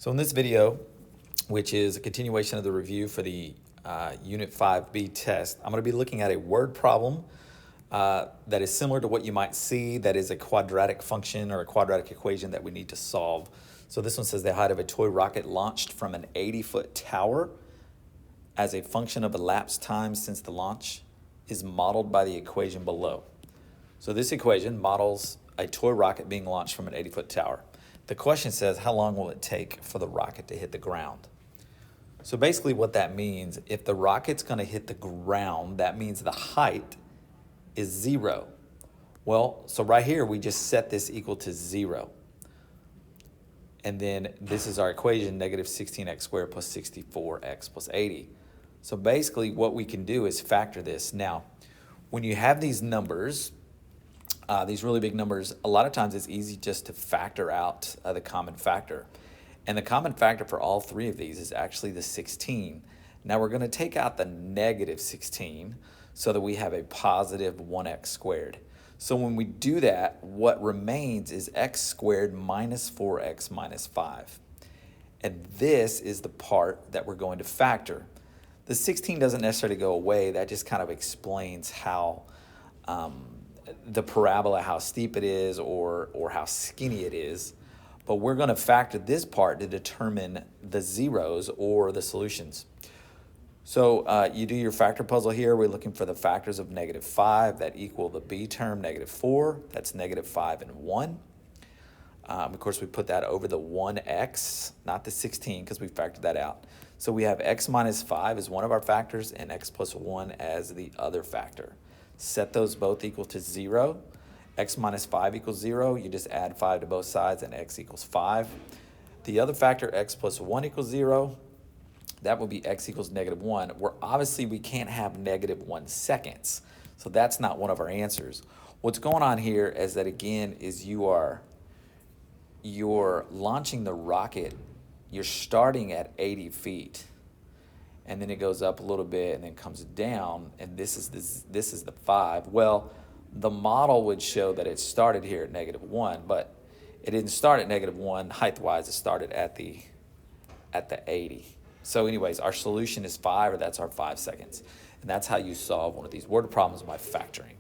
So in this video, which is a continuation of the review for the Unit 5B test, I'm going to be looking at a word problem that is similar to what you might see, that is a quadratic function or a quadratic equation that we need to solve. So this one says the height of a toy rocket launched from an 80-foot tower as a function of elapsed time since the launch is modeled by the equation below. So this equation models a toy rocket being launched from an 80-foot tower. The question says, how long will it take for the rocket to hit the ground? So basically what that means, if the rocket's going to hit the ground, that means the height is 0. Well, so right here, we just set this equal to 0. And then this is our equation, negative 16x squared plus 64x plus 80. So basically what we can do is factor this. Now, when you have these numbers, these really big numbers, a lot of times it's easy just to factor out the common factor. And the common factor for all three of these is actually the 16. Now we're going to take out the negative 16 so that we have a positive 1x squared. So when we do that, what remains is x squared minus 4x minus 5. And this is the part that we're going to factor. The 16 doesn't necessarily go away. That just kind of explains how the parabola, how steep it is or how skinny it is. But we're going to factor this part to determine the zeros or the solutions. So you do your factor puzzle here. We're looking for the factors of negative 5 that equal the b term, negative 4. That's negative 5 and 1. Of course, we put that over the 1x, not the 16, because we factored that out. So we have x minus 5 as one of our factors and x plus 1 as the other factor. Set those both equal to 0. X minus 5 equals 0. You just add 5 to both sides and x equals 5. The other factor, x plus 1 equals 0. That will be x equals negative 1, where obviously we can't have negative 1 seconds. So that's not one of our answers. What's going on here is that, again, is you're launching the rocket. You're starting at 80 feet. And then it goes up a little bit and then comes down, and this is the 5. Well, the model would show that it started here at negative 1, but it didn't start at negative 1 height-wise. It started at the 80. So anyways, our solution is 5, or that's our 5 seconds. And that's how you solve one of these word problems by factoring.